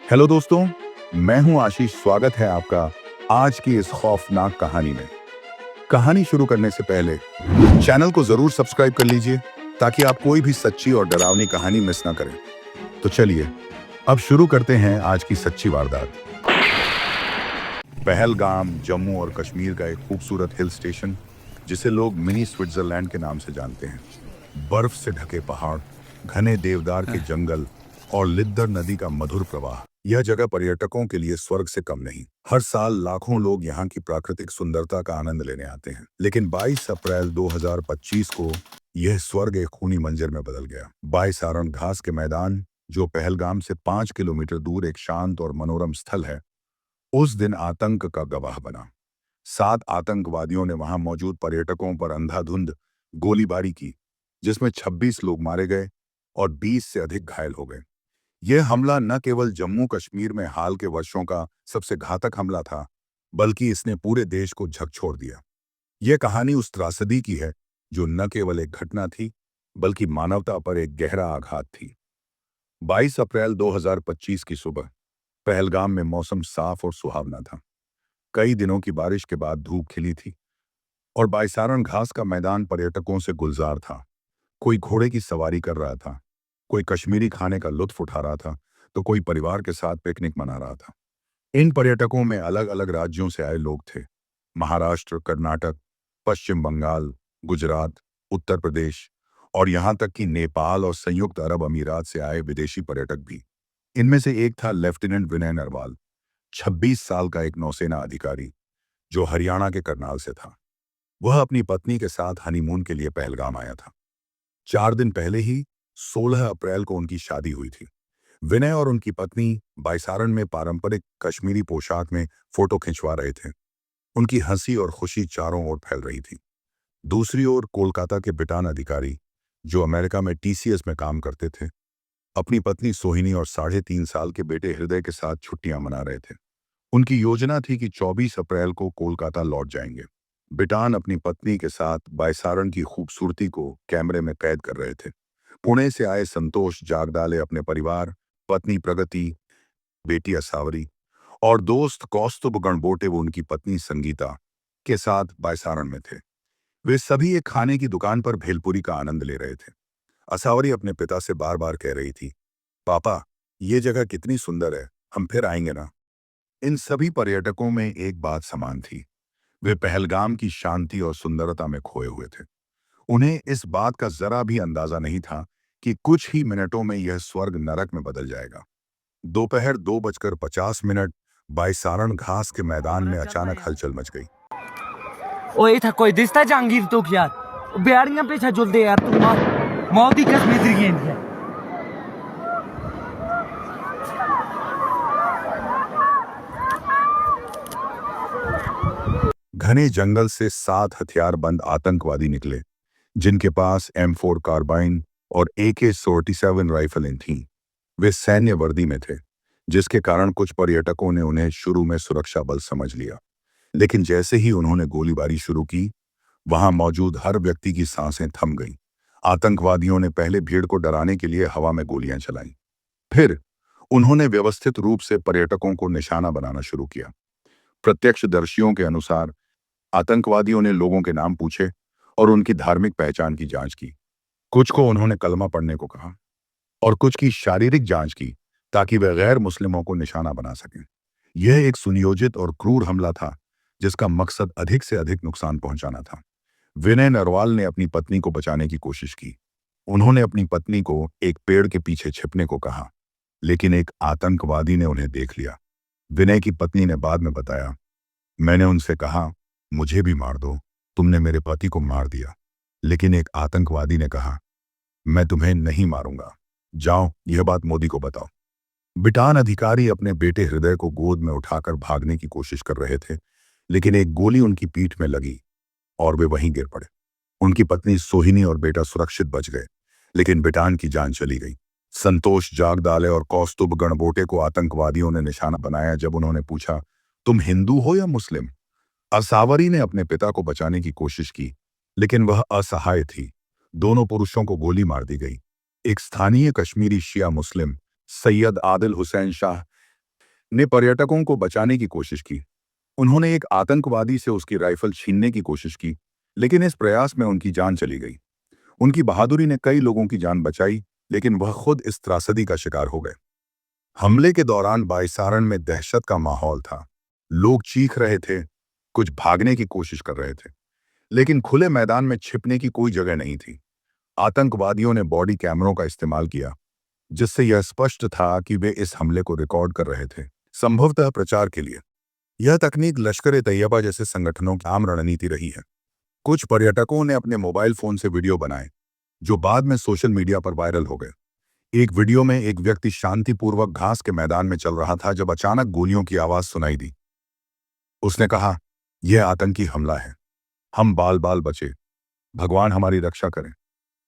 Hello दोस्तों, मैं हूं आशीष। स्वागत है आपका आज की इस खौफनाक कहानी में। कहानी शुरू करने से पहले चैनल को जरूर सब्सक्राइब कर लीजिए ताकि आप कोई भी सच्ची और डरावनी कहानी मिस ना करें। तो चलिए अब शुरू करते हैं आज की सच्ची वारदात। पहलगाम जम्मू और कश्मीर का एक खूबसूरत हिल स्टेशन जिसे लोग मिनी स्विट्जरलैंड के नाम से जानते हैं। बर्फ से ढके पहाड़, घने देवदार के जंगल और लिद्दर नदी का मधुर प्रवाह। यह जगह पर्यटकों के लिए स्वर्ग से कम नहीं। हर साल लाखों लोग यहाँ की प्राकृतिक सुंदरता का आनंद लेने आते हैं, लेकिन 22 अप्रैल 2025 को यह स्वर्ग एक खूनी मंजर में बदल गया। बाईसारण घास के मैदान, जो पहलगाम से 5 किलोमीटर दूर एक शांत और मनोरम स्थल है, उस दिन आतंक का गवाह बना। 7 आतंकवादियों ने वहां मौजूद पर्यटकों पर अंधाधुंध गोलीबारी की, जिसमें 26 लोग मारे गए और 20 से अधिक घायल हो गए। यह हमला न केवल जम्मू कश्मीर में हाल के वर्षों का सबसे घातक हमला था, बल्कि इसने पूरे देश को झकझोर दिया। यह कहानी उस त्रासदी की है जो न केवल एक घटना थी, बल्कि मानवता पर एक गहरा आघात थी। 22 अप्रैल 2025 की सुबह पहलगाम में मौसम साफ और सुहावना था। कई दिनों की बारिश के बाद धूप खिली थी और बाईसारण घास का मैदान पर्यटकों से गुलजार था। कोई घोड़े की सवारी कर रहा था, कोई कश्मीरी खाने का लुत्फ उठा रहा था, तो कोई परिवार के साथ पिकनिक मना रहा था। इन पर्यटकों में अलग अलग राज्यों से आए लोग थे। महाराष्ट्र, कर्नाटक, पश्चिम बंगाल, गुजरात, उत्तर प्रदेश और यहाँ तक कि नेपाल और संयुक्त अरब अमीरात से आए विदेशी पर्यटक भी। इनमें से एक था लेफ्टिनेंट विनय नरवाल, 26 साल का एक नौसेना अधिकारी जो हरियाणा के करनाल से था। वह अपनी पत्नी के साथ हनीमून के लिए पहलगाम आया था। 4 दिन पहले ही 16 अप्रैल को उनकी शादी हुई थी। विनय और उनकी पत्नी बाईसारण में पारंपरिक कश्मीरी पोशाक में फोटो खिंचवा रहे थे। उनकी हंसी और खुशी चारों ओर फैल रही थी। दूसरी ओर कोलकाता के बिटान अधिकारी, जो अमेरिका में टीसीएस में काम करते थे, अपनी पत्नी सोहिनी और 3.5 साल के बेटे हृदय के साथ छुट्टियां मना रहे थे। उनकी योजना थी कि 24 अप्रैल को कोलकाता लौट जाएंगे। बिटान अपनी पत्नी के साथ बाईसारण की खूबसूरती को कैमरे में कैद कर रहे थे। पुणे से आए संतोष जागदाले अपने परिवार, पत्नी प्रगति, बेटी असावरी और दोस्त कौस्तुभ गणबोटे व उनकी पत्नी संगीता के साथ बाईसारण में थे। वे सभी एक खाने की दुकान पर भेलपुरी का आनंद ले रहे थे। असावरी अपने पिता से बार बार कह रही थी, पापा, ये जगह कितनी सुंदर है, हम फिर आएंगे ना। इन सभी पर्यटकों में एक बात समान थी, वे पहलगाम की शांति और सुंदरता में खोए हुए थे। उन्हें इस बात का जरा भी अंदाजा नहीं था कि कुछ ही मिनटों में यह स्वर्ग नरक में बदल जाएगा। दोपहर 2:50 बाईसारण घास के मैदान में अचानक हलचल मच गई। ओए था कोई दिसता जहांगीर तो यार बेड़ियां पीछे जुलदे यार तू मौत ही कश्मीर दी गेंद है। घने जंगल से 7 हथियारबंद आतंकवादी निकले, जिनके पास M4 कार्बाइन और AK-47 राइफलें थीं। वे सैन्य वर्दी में थे, जिसके कारण कुछ पर्यटकों ने उन्हें शुरू में सुरक्षा बल समझ लिया। लेकिन जैसे ही उन्होंने गोलीबारी शुरू की, वहां मौजूद हर व्यक्ति की सांसें थम गईं। आतंकवादियों ने पहले भीड़ को डराने के लिए हवा में गोलियां चलाईं। फिर उन्होंने व्यवस्थित रूप से पर्यटकों को निशाना बनाना शुरू किया। प्रत्यक्षदर्शियों के अनुसार आतंकवादियों ने लोगों के नाम पूछे और उनकी धार्मिक पहचान की जांच की। कुछ को उन्होंने कलमा पढ़ने को कहा और कुछ की शारीरिक जांच की, ताकि वे गैर मुस्लिमों को निशाना बना सकें। यह एक सुनियोजित और क्रूर हमला था, जिसका मकसद अधिक से अधिक नुकसान पहुंचाना था। विनय नरवाल ने अपनी पत्नी को बचाने की कोशिश की। उन्होंने अपनी पत्नी को एक पेड़ के पीछे छिपने को कहा, लेकिन एक आतंकवादी ने उन्हें देख लिया। विनय की पत्नी ने बाद में बताया, मैंने उनसे कहा, मुझे भी मार दो, तुमने मेरे पति को मार दिया। लेकिन एक आतंकवादी ने कहा, मैं तुम्हें नहीं मारूंगा, जाओ यह बात मोदी को बताओ। बिटान अधिकारी अपने बेटे हृदय को गोद में उठाकर भागने की कोशिश कर रहे थे, लेकिन एक गोली उनकी पीठ में लगी और वे वहीं गिर पड़े। उनकी पत्नी सोहिनी और बेटा सुरक्षित बच गए, लेकिन बिटान की जान चली गई। संतोष जागदाले और कौस्तुभ गणबोटे को आतंकवादियों ने निशाना बनाया जब उन्होंने पूछा, तुम हिंदू हो या मुस्लिम? असावरी ने अपने पिता को बचाने की कोशिश की, लेकिन वह असहाय थी। दोनों पुरुषों को गोली मार दी गई। एक स्थानीय कश्मीरी शिया मुस्लिम, सैयद आदिल हुसैन शाह, ने पर्यटकों को बचाने की कोशिश की। उन्होंने एक आतंकवादी से उसकी राइफल छीनने की कोशिश की, लेकिन इस प्रयास में उनकी जान चली गई। उनकी बहादुरी ने कई लोगों की जान बचाई, लेकिन वह खुद इस त्रासदी का शिकार हो गए। हमले के दौरान बाईसारण में दहशत का माहौल था। लोग चीख रहे थे, कुछ भागने की कोशिश कर रहे थे, लेकिन खुले मैदान में छिपने की कोई जगह नहीं थी। आतंकवादियों ने बॉडी कैमरों का इस्तेमाल किया, जिससे यह स्पष्ट था कि वे इस हमले को रिकॉर्ड कर रहे थे, संभवतः प्रचार के लिए। यह तकनीक लश्कर-ए-तैयबा जैसे संगठनों की आम रणनीति रही है। कुछ पर्यटकों ने अपने मोबाइल फोन से वीडियो बनाए, जो बाद में सोशल मीडिया पर वायरल हो गए। एक वीडियो में एक व्यक्ति शांतिपूर्वक घास के मैदान में चल रहा था जब अचानक गोलियों की आवाज सुनाई दी। उसने कहा, यह आतंकी हमला है, हम बाल बाल बचे, भगवान हमारी रक्षा करें।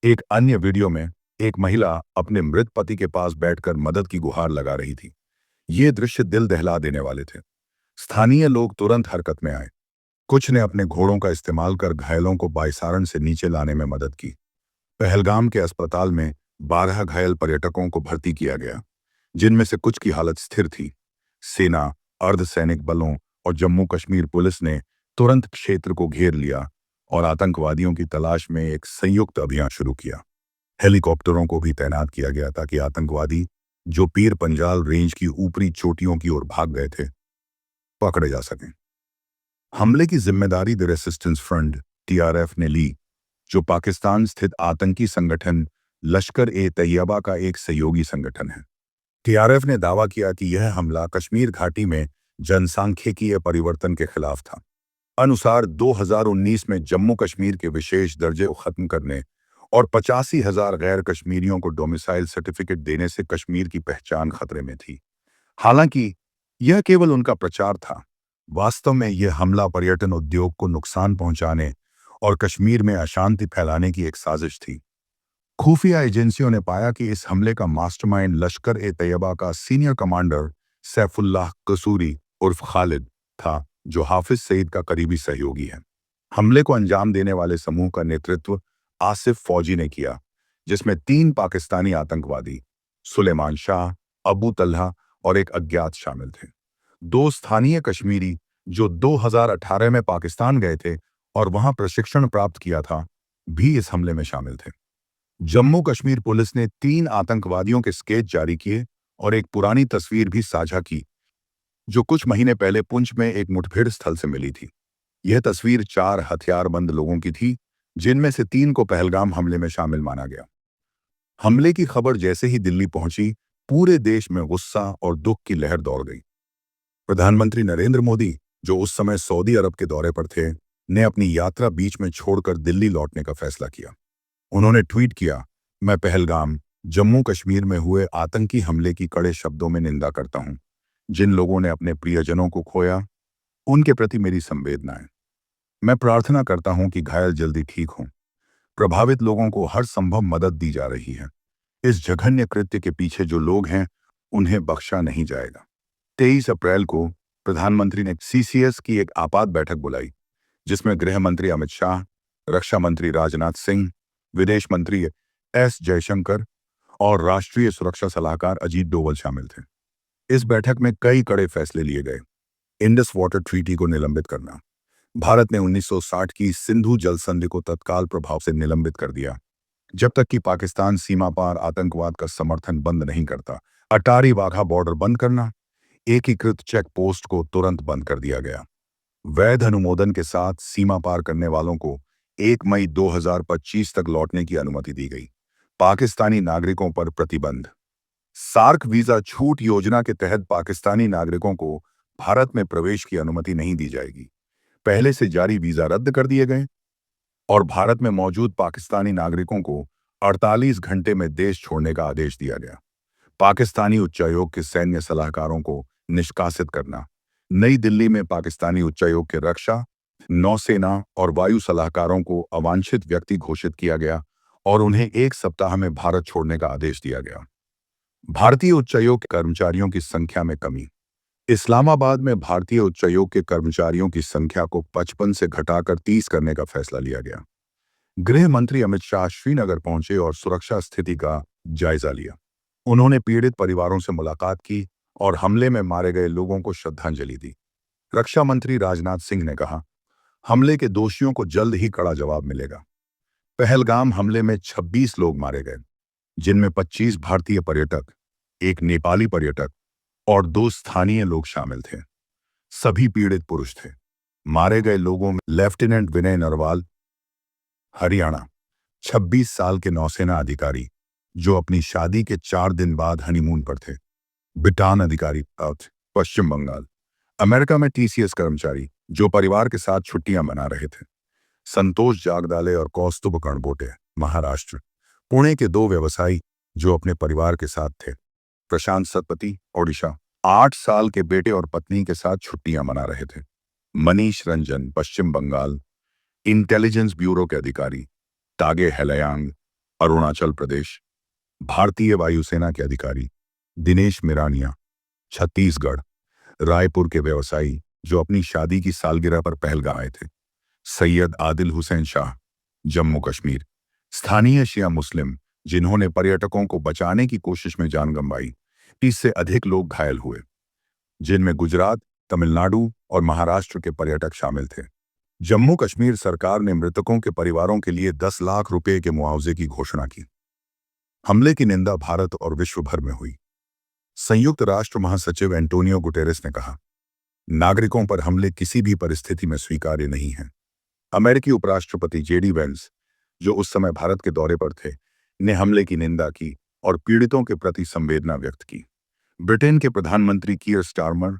एक अन्य वीडियो में एक महिला अपने मृत पति के पास बैठकर मदद की गुहार लगा रही थी। ये दृश्य दिल दहला देने वाले थे। स्थानीय लोग तुरंत हरकत में आए। कुछ ने अपने घोड़ों का इस्तेमाल कर घायलों को बाईसारण से नीचे लाने में मदद की। पहलगाम के अस्पताल में 12 घायल पर्यटकों को भर्ती किया गया, जिनमें से कुछ की हालत स्थिर थी। सेना, अर्धसैनिक बलों और जम्मू कश्मीर पुलिस ने तुरंत क्षेत्र को घेर लिया और आतंकवादियों की तलाश में एक संयुक्त अभियान शुरू किया। हेलीकॉप्टरों को भी तैनात किया गया ताकि आतंकवादी, जो पीर पंजाल रेंज की ऊपरी चोटियों की ओर भाग गए थे, पकड़े जा सकें। हमले की जिम्मेदारी द रेसिस्टेंस फ्रंट (TRF) ने ली, जो पाकिस्तान स्थित आतंकी संगठन लश्कर-ए-तैयबा का एक सहयोगी संगठन है। TRF ने दावा किया कि यह हमला कश्मीर घाटी में जनसांख्यिकीय परिवर्तन के खिलाफ था। अनुसार 2019 में जम्मू कश्मीर के विशेष दर्जे को खत्म करने और 85,000 गैर कश्मीरियों को डोमिसाइल सर्टिफिकेट देने से कश्मीर की पहचान खतरे में थी। हालांकि यह केवल उनका प्रचार था। वास्तव में यह हमला पर्यटन उद्योग को नुकसान पहुंचाने और कश्मीर में अशांति फैलाने की एक साजिश थी। खुफिया एजेंसियों ने पाया कि इस हमले का मास्टरमाइंड लश्कर-ए-तैयबा का सीनियर कमांडर सैफुल्लाह कसूरी उर्फ खालिद था, जो हाफिज सईद का करीबी सहयोगी है। हमले को अंजाम देने वाले समूह का नेतृत्व आसिफ फौजी ने किया, जिसमें 3 पाकिस्तानी आतंकवादी सुलेमान शाह, अबू तल्हा और एक अज्ञात शामिल थे। 2 स्थानीय कश्मीरी जो 2018 में पाकिस्तान गए थे और वहां प्रशिक्षण प्राप्त किया था, भी इस हमले में शामिल थे। जम्मू कश्मीर पुलिस ने 3 आतंकवादियों के स्केच जारी किए और एक पुरानी तस्वीर भी साझा की, जो कुछ महीने पहले पुंछ में एक मुठभेड़ स्थल से मिली थी। यह तस्वीर 4 हथियारबंद लोगों की थी, जिनमें से 3 को पहलगाम हमले में शामिल माना गया। हमले की खबर जैसे ही दिल्ली पहुंची, पूरे देश में गुस्सा और दुख की लहर दौड़ गई। प्रधानमंत्री नरेंद्र मोदी, जो उस समय सऊदी अरब के दौरे पर थे, ने अपनी यात्रा बीच में छोड़कर दिल्ली लौटने का फैसला किया। उन्होंने ट्वीट किया, मैं पहलगाम, जम्मू कश्मीर में हुए आतंकी हमले की कड़े शब्दों में निंदा करता हूं। जिन लोगों ने अपने प्रियजनों को खोया, उनके प्रति मेरी संवेदनाएं। मैं प्रार्थना करता हूं कि घायल जल्दी ठीक हों। प्रभावित लोगों को हर संभव मदद दी जा रही है। इस जघन्य कृत्य के पीछे जो लोग हैं, उन्हें बख्शा नहीं जाएगा। 23 अप्रैल को प्रधानमंत्री ने CCS की एक आपात बैठक बुलाई, जिसमें गृह मंत्री अमित शाह, रक्षा मंत्री राजनाथ सिंह, विदेश मंत्री S जयशंकर और राष्ट्रीय सुरक्षा सलाहकार अजीत डोवल शामिल थे। इस बैठक में कई कड़े फैसले लिए गए। इंडस वाटर ट्रीटी को निलंबित करना। भारत ने 1960 की सिंधु जल संधि को तत्काल प्रभाव से निलंबित कर दिया, जब तक कि पाकिस्तान सीमा पार आतंकवाद का समर्थन बंद नहीं करता। अटारी वाघा बॉर्डर बंद करना। एकीकृत चेक पोस्ट को तुरंत बंद कर दिया गया। वैध अनुमोदन के साथ सीमा पार करने वालों को 1 मई 2025 तक लौटने की अनुमति दी गई। पाकिस्तानी नागरिकों पर प्रतिबंध। सार्क वीजा छूट योजना के तहत पाकिस्तानी नागरिकों को भारत में प्रवेश की अनुमति नहीं दी जाएगी। पहले से जारी वीजा रद्द कर दिए गए और भारत में मौजूद पाकिस्तानी नागरिकों को 48 घंटे में देश छोड़ने का आदेश दिया गया। पाकिस्तानी उच्चायोग के सैन्य सलाहकारों को निष्कासित करना। नई दिल्ली में पाकिस्तानी उच्चायोग के रक्षा, नौसेना और वायु सलाहकारों को अवांछित व्यक्ति घोषित किया गया और उन्हें 1 सप्ताह में भारत छोड़ने का आदेश दिया गया। भारतीय उच्चायोग के कर्मचारियों की संख्या में कमी। इस्लामाबाद में भारतीय उच्चायोग के कर्मचारियों की संख्या को 55 से घटाकर 30 करने का फैसला लिया गया। गृह मंत्री अमित शाह श्रीनगर पहुंचे और सुरक्षा स्थिति का जायजा लिया। उन्होंने पीड़ित परिवारों से मुलाकात की और हमले में मारे गए लोगों को श्रद्धांजलि दी। रक्षा मंत्री राजनाथ सिंह ने कहा, हमले के दोषियों को जल्द ही कड़ा जवाब मिलेगा। पहलगाम हमले में 26 लोग मारे गए, जिनमें 25 भारतीय पर्यटक, एक नेपाली पर्यटक और 2 स्थानीय लोग शामिल थे। सभी पीड़ित पुरुष थे। मारे गए लोगों में लेफ्टिनेंट विनय नरवाल, हरियाणा, 26 साल के नौसेना अधिकारी जो अपनी शादी के 4 दिन बाद हनीमून पर थे। बिटान अधिकारी, पश्चिम बंगाल, अमेरिका में टीसीएस कर्मचारी जो परिवार के साथ छुट्टियां मना रहे थे। संतोष जागदाले और कौस्तुभ कर्णबोटे, महाराष्ट्र, पुणे के 2 व्यवसायी जो अपने परिवार के साथ थे। प्रशांत सतपथी, ओडिशा, 8 साल के बेटे और पत्नी के साथ छुट्टियां मना रहे थे। मनीष रंजन, पश्चिम बंगाल, इंटेलिजेंस ब्यूरो के अधिकारी। तागे हेलयांग, अरुणाचल प्रदेश, भारतीय वायुसेना के अधिकारी। दिनेश मिरानिया, छत्तीसगढ़, रायपुर के व्यवसायी जो अपनी शादी की सालगिरह पर पहलगाम आए थे। सैयद आदिल हुसैन शाह, जम्मू कश्मीर, स्थानीय शिया मुस्लिम जिन्होंने पर्यटकों को बचाने की कोशिश में जान गंवाई। 30 से अधिक लोग घायल हुए, जिनमें गुजरात, तमिलनाडु और महाराष्ट्र के पर्यटक शामिल थे। जम्मू कश्मीर सरकार ने मृतकों के परिवारों के लिए 10 लाख रुपए के मुआवजे की घोषणा की। हमले की निंदा भारत और विश्व भर में हुई। संयुक्त राष्ट्र महासचिव एंटोनियो गुटेरेस ने कहा, नागरिकों पर हमले किसी भी परिस्थिति में स्वीकार्य नहीं है। अमेरिकी उपराष्ट्रपति जेडी वेंस, जो उस समय भारत के दौरे पर थे, ने हमले की निंदा की और पीड़ितों के प्रति संवेदना व्यक्त की। ब्रिटेन के प्रधानमंत्री कीयर स्टारमर,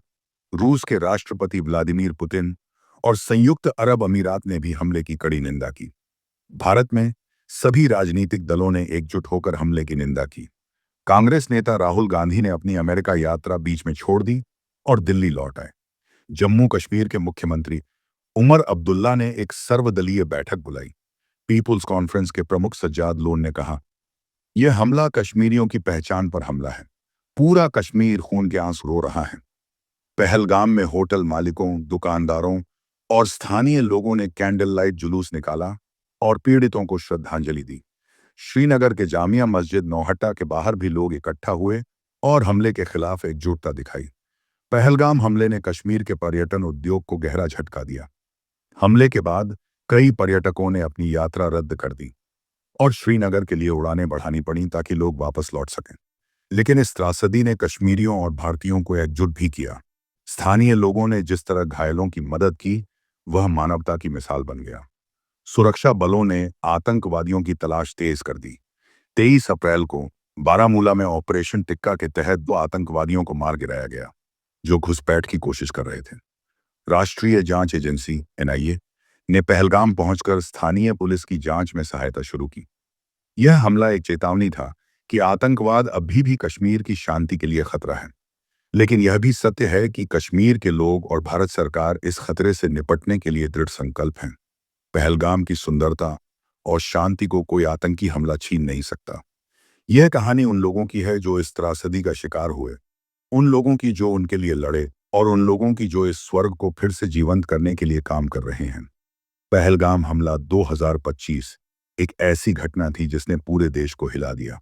रूस के राष्ट्रपति व्लादिमीर पुतिन और संयुक्त अरब अमीरात ने भी हमले की कड़ी निंदा की। भारत में सभी राजनीतिक दलों ने एकजुट होकर हमले की निंदा की। कांग्रेस नेता राहुल गांधी ने अपनी अमेरिका यात्रा बीच में छोड़ दी और दिल्ली लौट आए। जम्मू कश्मीर के मुख्यमंत्री उमर अब्दुल्ला ने एक सर्वदलीय बैठक बुलाई। पीपुल्स कॉन्फ्रेंस के प्रमुख सज्जाद लोन ने कहा, यह हमला कश्मीरियों की पहचान पर हमला है। पूरा कश्मीर खून के आंसू रो रहा है। पहलगाम में होटल मालिकों, दुकानदारों और स्थानीय लोगों ने कैंडल लाइट जुलूस निकाला और पीड़ितों को श्रद्धांजलि दी। श्रीनगर के जामिया मस्जिद नौहट्टा के बाहर भी लोग इकट्ठा हुए और हमले के खिलाफ एकजुटता दिखाई। पहलगाम हमले ने कश्मीर के पर्यटन उद्योग को गहरा झटका दिया। हमले के बाद कई पर्यटकों ने अपनी यात्रा रद्द कर दी और श्रीनगर के लिए उड़ानें बढ़ानी पड़ी ताकि लोग वापस लौट सकें। लेकिन इस त्रासदी ने कश्मीरियों और भारतीयों को एकजुट भी किया। स्थानीय लोगों ने जिस तरह घायलों की मदद की, वह मानवता की मिसाल बन गया। सुरक्षा बलों ने आतंकवादियों की तलाश तेज कर दी। 23 अप्रैल को बारामूला में ऑपरेशन टिक्का के तहत 2 आतंकवादियों को मार गिराया गया, जो घुसपैठ की कोशिश कर रहे थे। राष्ट्रीय जांच एजेंसी (एनआईए) ने पहलगाम पहुंचकर स्थानीय पुलिस की जांच में सहायता शुरू की। यह हमला एक चेतावनी था कि आतंकवाद अभी भी कश्मीर की शांति के लिए खतरा है। लेकिन यह भी सत्य है कि कश्मीर के लोग और भारत सरकार इस खतरे से निपटने के लिए दृढ़ संकल्प हैं। पहलगाम की सुंदरता और शांति को कोई आतंकी हमला छीन नहीं सकता। यह कहानी उन लोगों की है जो इस त्रासदी का शिकार हुए, उन लोगों की जो उनके लिए लड़े और उन लोगों की जो इस स्वर्ग को फिर से जीवंत करने के लिए काम कर रहे हैं। पहलगाम हमला 2025 एक ऐसी घटना थी जिसने पूरे देश को हिला दिया।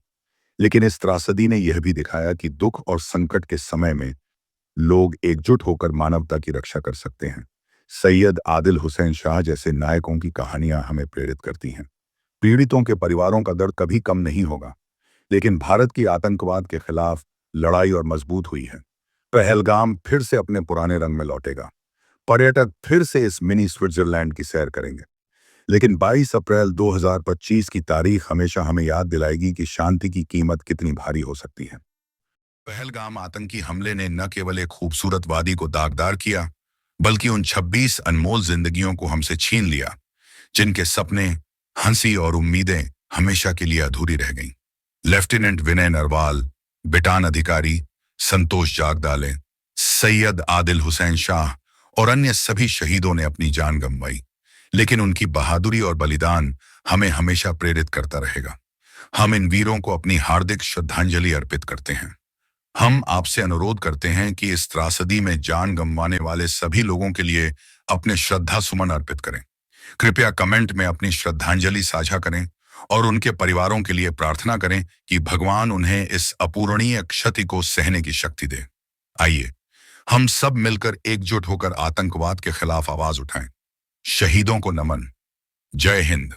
लेकिन इस त्रासदी ने यह भी दिखाया कि दुख और संकट के समय में लोग एकजुट होकर मानवता की रक्षा कर सकते हैं। सैयद आदिल हुसैन शाह जैसे नायकों की कहानियां हमें प्रेरित करती हैं। पीड़ितों के परिवारों का दर्द कभी कम नहीं होगा, लेकिन भारत की आतंकवाद के खिलाफ लड़ाई और मजबूत हुई है। पहलगाम फिर से अपने पुराने रंग में लौटेगा। पर्यटक फिर से इस मिनी स्विट्जरलैंड की सैर करेंगे। लेकिन 22 अप्रैल 2025 की तारीख हमेशा हमें याद दिलाएगी कि शांति की कीमत कितनी भारी हो सकती है। पहलगाम आतंकी हमले ने न केवल एक खूबसूरत वादी को दागदार किया, बल्कि उन 26 अनमोल जिंदगियों को हमसे छीन लिया, जिनके सपने, हंसी और उम्मीदें हमेशा के लिए अधूरी रह गईं। लेफ्टिनेंट विनय नरवाल, बिटान अधिकारी संतोष जागदाले, सैयद आदिल हुसैन शाह और अन्य सभी शहीदों ने अपनी जान गंवाई, लेकिन उनकी बहादुरी और बलिदान हमें हमेशा प्रेरित करता रहेगा। हम इन वीरों को अपनी हार्दिक श्रद्धांजलि अर्पित करते हैं। हम आपसे अनुरोध करते हैं कि इस त्रासदी में जान गंवाने वाले सभी लोगों के लिए अपने श्रद्धा सुमन अर्पित करें। कृपया कमेंट में अपनी श्रद्धांजलि साझा करें और उनके परिवारों के लिए प्रार्थना करें कि भगवान उन्हें इस अपूरणीय क्षति को सहने की शक्ति दे। आइए हम सब मिलकर एकजुट होकर आतंकवाद के खिलाफ आवाज उठाएं। शहीदों को नमन। जय हिंद।